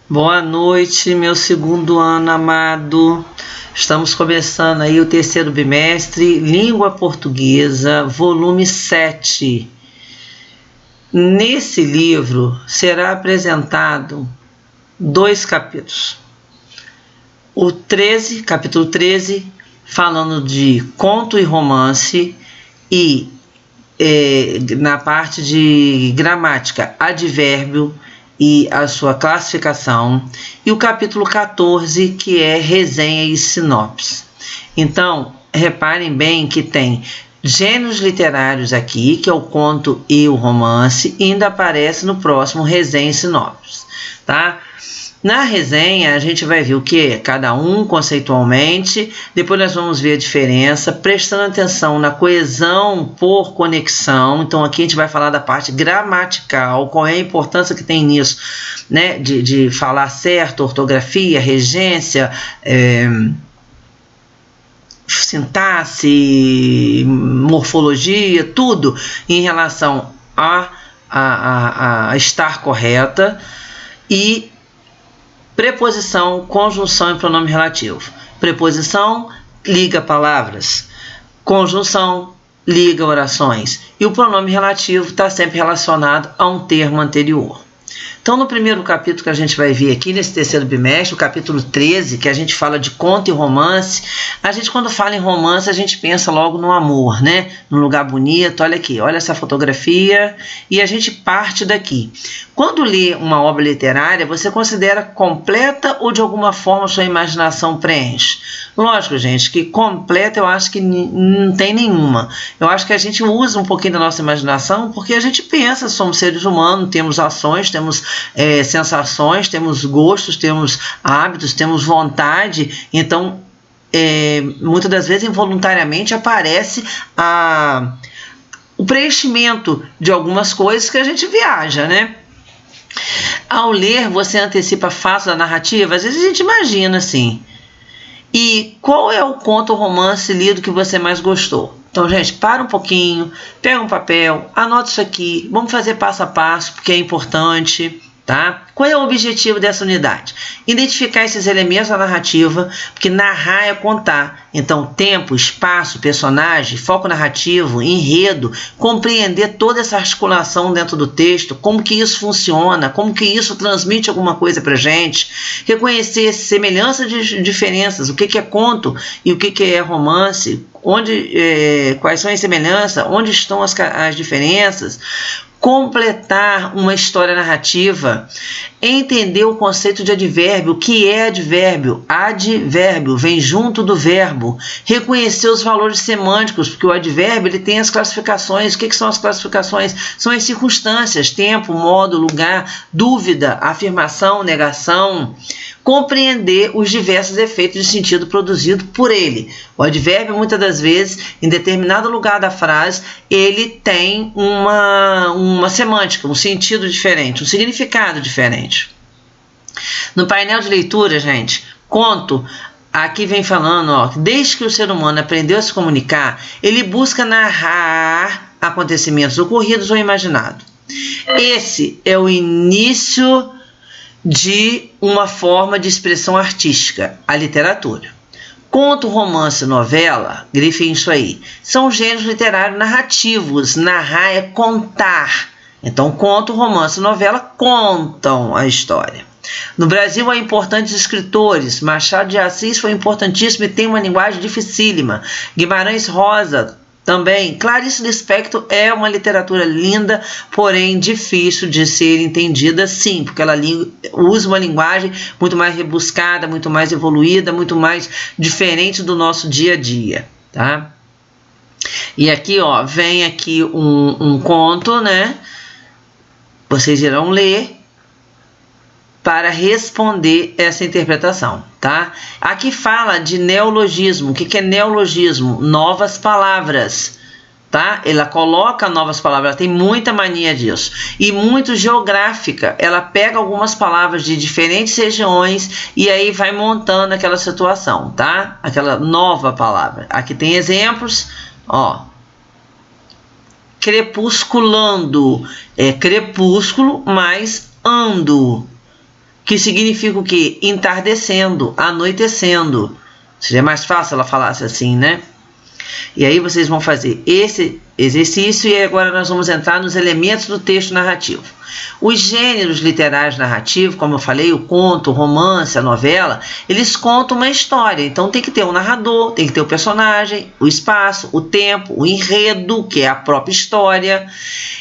Boa noite, meu segundo ano amado. Estamos começando aí o terceiro bimestre, Língua Portuguesa, volume 7. Nesse livro será apresentado 2 capítulos. O 13, capítulo 13, falando de conto e romance e na parte de gramática, advérbio e a sua classificação, e o capítulo 14, que é resenha e sinopse. Então, reparem bem que tem gêneros literários aqui, que é o conto e o romance, e ainda aparece no próximo resenha e sinopse, tá? Na resenha, a gente vai ver o que? Cada um conceitualmente, depois nós vamos ver a diferença, prestando atenção na coesão por conexão. Então, aqui a gente vai falar da parte gramatical, qual é a importância que tem nisso, né? De falar certo, ortografia, regência, sintaxe, morfologia, tudo em relação a estar correta, e preposição, conjunção e pronome relativo. Preposição liga palavras, conjunção liga orações, e o pronome relativo está sempre relacionado a um termo anterior. Então, no primeiro capítulo que a gente vai ver aqui, nesse terceiro bimestre, o capítulo 13, que a gente fala de conto e romance, a gente, quando fala em romance, a gente pensa logo no amor, né? Num lugar bonito, olha aqui, olha essa fotografia, e a gente parte daqui. Quando lê uma obra literária, você considera completa ou de alguma forma sua imaginação preenche? Lógico, gente, que completa eu acho que não tem nenhuma. Eu acho que a gente usa um pouquinho da nossa imaginação porque a gente pensa, somos seres humanos, temos ações, temos sensações, temos gostos, temos hábitos, temos vontade. Então, muitas das vezes, involuntariamente, aparece o preenchimento de algumas coisas que a gente viaja, né? Ao ler, você antecipa fatos da narrativa? Às vezes a gente imagina assim. E qual é o conto ou romance lido que você mais gostou? Então, gente, para um pouquinho, pega um papel, anota isso aqui, vamos fazer passo a passo, porque é importante, tá? Qual é o objetivo dessa unidade? Identificar esses elementos da narrativa, porque narrar é contar. Então, tempo, espaço, personagem, foco narrativo, enredo, compreender toda essa articulação dentro do texto, como que isso funciona, como que isso transmite alguma coisa pra gente, reconhecer semelhanças de diferenças, o que é conto e o que é romance, quais são as semelhanças, onde estão as diferenças, completar uma história narrativa, entender o conceito de advérbio, o que é advérbio? Advérbio vem junto do verbo, reconhecer os valores semânticos, porque o advérbio ele tem as classificações. O que são as classificações? São as circunstâncias, tempo, modo, lugar, dúvida, afirmação, negação. Compreender os diversos efeitos de sentido produzido por ele. O advérbio, muitas das vezes, em determinado lugar da frase, ele tem uma semântica, um sentido diferente, um significado diferente. No painel de leitura, gente, conto, aqui vem falando, ó, desde que o ser humano aprendeu a se comunicar, ele busca narrar acontecimentos ocorridos ou imaginados. Esse é o início de uma forma de expressão artística, a literatura. Conto, romance, novela, grifem isso aí, são gêneros literários narrativos. Narrar é contar. Então, conto, romance, novela contam a história. No Brasil, há importantes escritores. Machado de Assis foi importantíssimo e tem uma linguagem dificílima. Guimarães Rosa também. Clarice Lispector é uma literatura linda, porém difícil de ser entendida, sim, porque ela usa uma linguagem muito mais rebuscada, muito mais evoluída, muito mais diferente do nosso dia a dia, tá? E aqui, ó, vem aqui um conto, né? Vocês irão ler para responder essa interpretação, tá? Aqui fala de neologismo. O que é neologismo? Novas palavras, tá? Ela coloca novas palavras, ela tem muita mania disso. E muito geográfica, ela pega algumas palavras de diferentes regiões e aí vai montando aquela situação, tá? Aquela nova palavra. Aqui tem exemplos, ó. Crepusculando, é crepúsculo mais ando. que significa o quê? Entardecendo, anoitecendo. Seria mais fácil ela falasse assim, né? E aí vocês vão fazer esse exercício e agora nós vamos entrar nos elementos do texto narrativo. Os gêneros literários narrativos, como eu falei, o conto, o romance, a novela, eles contam uma história. Então tem que ter um narrador, tem que ter o personagem, o espaço, o tempo, o enredo, que é a própria história.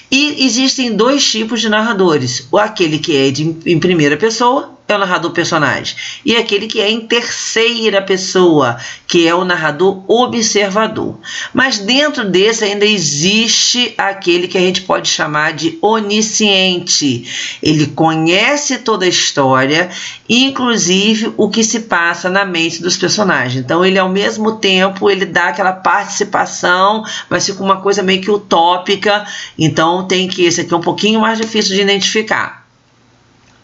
E existem dois tipos de narradores. Aquele que é em primeira pessoa, é o narrador personagem. E aquele que é em terceira pessoa, que é o narrador observador. Mas dentro desse ainda existe aquele que a gente pode chamar de onisciente. Ele conhece toda a história, inclusive o que se passa na mente dos personagens. Então ele ao mesmo tempo, ele dá aquela participação, mas fica uma coisa meio que utópica. Então tem que, esse aqui é um pouquinho mais difícil de identificar.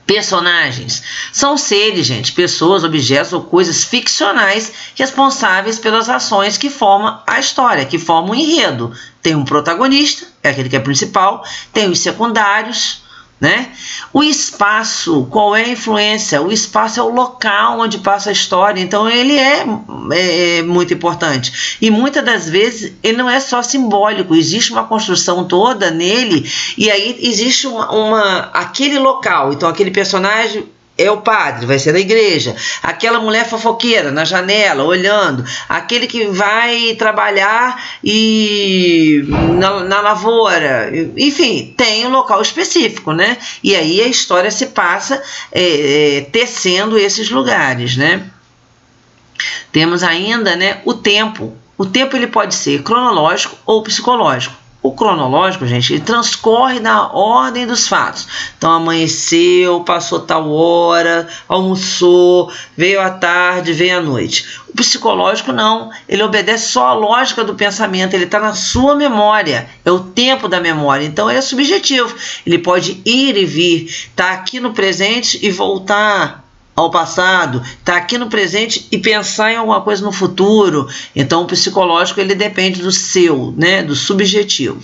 Personagens são seres, gente, pessoas, objetos ou coisas ficcionais responsáveis pelas ações que formam a história, que formam o enredo. Tem um protagonista, é aquele que é principal, tem os secundários, né? O espaço, qual é a influência? O espaço é o local onde passa a história, então ele é muito importante. E muitas das vezes ele não é só simbólico, existe uma construção toda nele, e aí existe aquele local, então aquele personagem é o padre, vai ser da igreja, aquela mulher fofoqueira na janela, olhando, aquele que vai trabalhar na lavoura, enfim, tem um local específico, né? E aí a história se passa tecendo esses lugares, né? Temos ainda, né, o tempo. O tempo ele pode ser cronológico ou psicológico. O cronológico, gente, ele transcorre na ordem dos fatos. Então, amanheceu, passou tal hora, almoçou, veio à tarde, veio à noite. O psicológico não, ele obedece só à lógica do pensamento, ele está na sua memória, é o tempo da memória, então ele é subjetivo. Ele pode ir e vir, está aqui no presente e voltar ao passado, está aqui no presente e pensar em alguma coisa no futuro. Então o psicológico ele depende do seu, né, do subjetivo,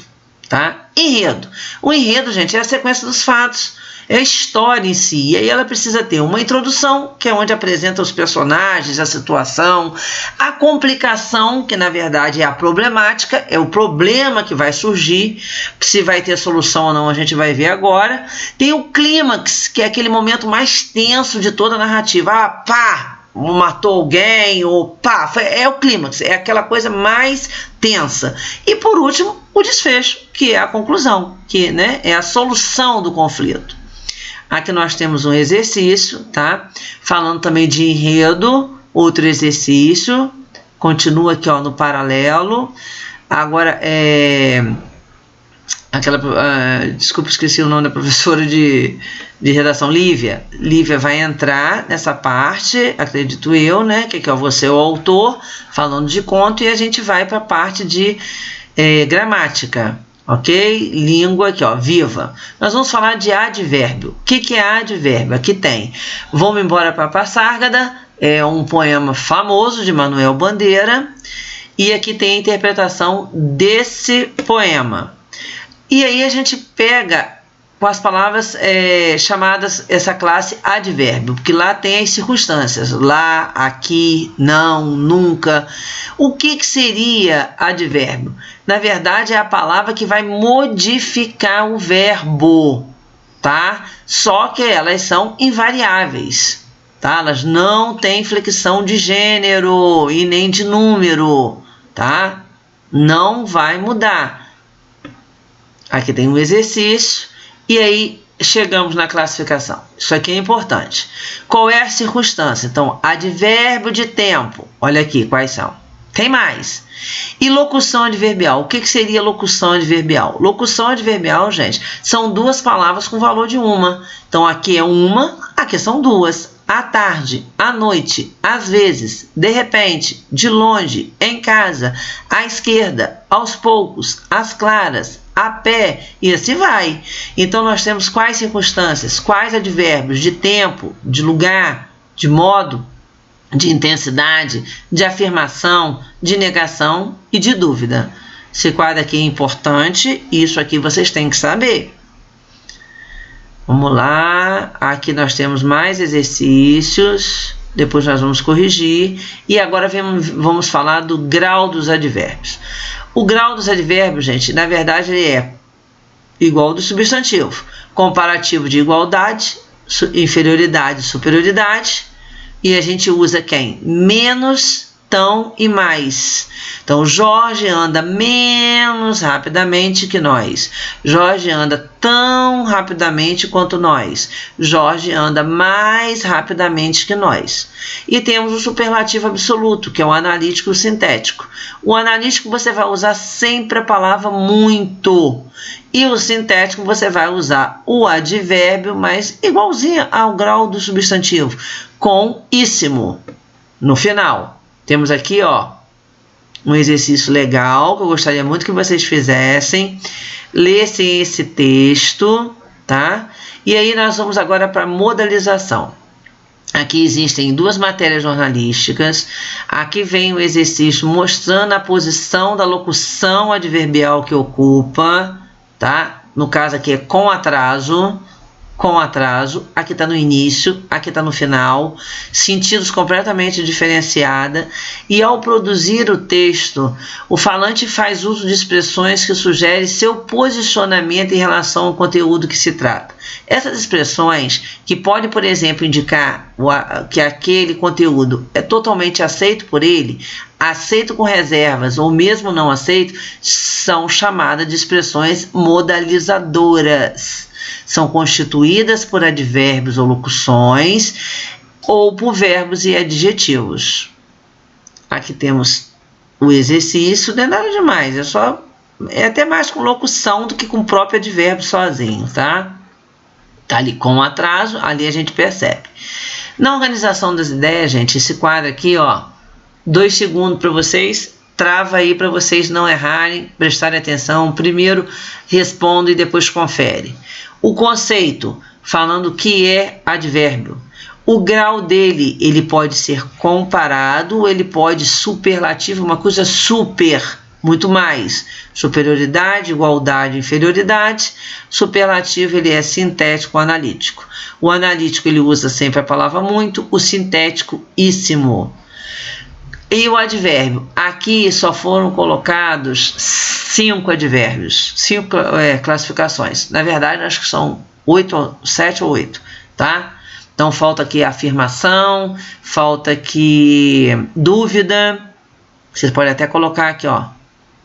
tá? Enredo. O enredo, gente, é a sequência dos fatos, é a história em si, e aí ela precisa ter uma introdução, que é onde apresenta os personagens, a situação, a complicação, que na verdade é a problemática, é o problema que vai surgir, se vai ter solução ou não a gente vai ver agora. Tem o clímax, que é aquele momento mais tenso de toda a narrativa, pá, matou alguém, ou pá, é o clímax, é aquela coisa mais tensa. E por último, o desfecho, que é a conclusão, que, né, é a solução do conflito. Aqui nós temos um exercício, tá? Falando também de enredo, outro exercício, continua aqui, ó, no paralelo. Agora, desculpa, esqueci o nome da professora de redação, Lívia. Lívia vai entrar nessa parte, acredito eu, né? Que aqui, ó, você é o autor, falando de conto, e a gente vai para a parte de gramática. Ok? Língua aqui, ó, viva. Nós vamos falar de advérbio. O que é advérbio? Aqui tem Vou-me embora para Passárgada, é um poema famoso de Manuel Bandeira, e aqui tem a interpretação desse poema. E aí a gente pega com as palavras chamadas essa classe advérbio, porque lá tem as circunstâncias, lá, aqui, não, nunca. O que seria advérbio? Na verdade, é a palavra que vai modificar o verbo, tá? Só que elas são invariáveis, tá? Elas não têm flexão de gênero e nem de número, tá? Não vai mudar. Aqui tem um exercício e aí chegamos na classificação. Isso aqui é importante. Qual é a circunstância? Então, advérbio de tempo. Olha aqui quais são. Tem mais. E locução adverbial. O que seria locução adverbial? Locução adverbial, gente, são duas palavras com valor de uma. Então, aqui é uma, aqui são duas. À tarde, à noite, às vezes, de repente, de longe, em casa, à esquerda, aos poucos, às claras, a pé, e assim vai. Então, nós temos quais circunstâncias, quais advérbios de tempo, de lugar, de modo, de intensidade, de afirmação, de negação e de dúvida. Esse quadro aqui é importante, isso aqui vocês têm que saber. Vamos lá, aqui nós temos mais exercícios, depois nós vamos corrigir, e agora vamos falar do grau dos advérbios. O grau dos advérbios, gente, na verdade ele é igual ao do substantivo, comparativo de igualdade, inferioridade, superioridade, e a gente usa quem? Menos, tão e mais. Então, Jorge anda menos rapidamente que nós. Jorge anda tão rapidamente quanto nós. Jorge anda mais rapidamente que nós. E temos o superlativo absoluto, que é o analítico e o sintético. O analítico você vai usar sempre a palavra muito. E o sintético você vai usar o advérbio, mas igualzinho ao grau do substantivo, com íssimo no final. Temos aqui, ó, um exercício legal que eu gostaria muito que vocês fizessem, lessem esse texto, tá? E aí nós vamos agora para a modalização. Aqui existem duas matérias jornalísticas. Aqui vem o exercício mostrando a posição da locução adverbial que ocupa, tá? No caso aqui é com atraso. Com atraso, aqui está no início, aqui está no final, sentidos completamente diferenciados, e ao produzir o texto, o falante faz uso de expressões que sugerem seu posicionamento em relação ao conteúdo que se trata. Essas expressões, que podem, por exemplo, indicar que aquele conteúdo é totalmente aceito por ele, aceito com reservas ou mesmo não aceito, são chamadas de expressões modalizadoras. São constituídas por advérbios ou locuções ou por verbos e adjetivos. Aqui temos o exercício, não é nada demais, é até mais com locução do que com o próprio advérbio sozinho, tá? Tá ali com atraso, ali a gente percebe. Na organização das ideias, gente, esse quadro aqui, ó, 2 segundos para vocês. Trava aí para vocês não errarem, prestarem atenção. Primeiro respondo e depois confere. O conceito, falando que é advérbio. O grau dele, ele pode ser comparado, ele pode superlativo, uma coisa super, muito mais. Superioridade, igualdade, inferioridade. Superlativo, ele é sintético, analítico. O analítico, ele usa sempre a palavra muito, o sintético, íssimo. E o advérbio? Aqui só foram colocados 5 advérbios, 5 classificações. Na verdade, acho que são 7 ou 8, tá? Então, falta aqui afirmação, falta aqui dúvida. Vocês podem até colocar aqui, ó,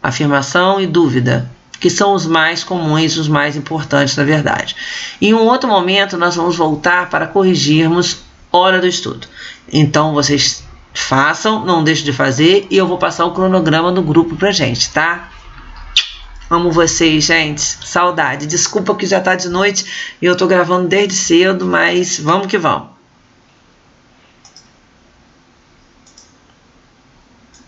afirmação e dúvida, que são os mais comuns, os mais importantes, na verdade. Em um outro momento, nós vamos voltar para corrigirmos hora do estudo. Então, vocês façam, não deixem de fazer, e eu vou passar o cronograma no grupo pra gente, tá? Amo vocês, gente. Saudade. Desculpa que já tá de noite e eu tô gravando desde cedo, mas vamos que vamos.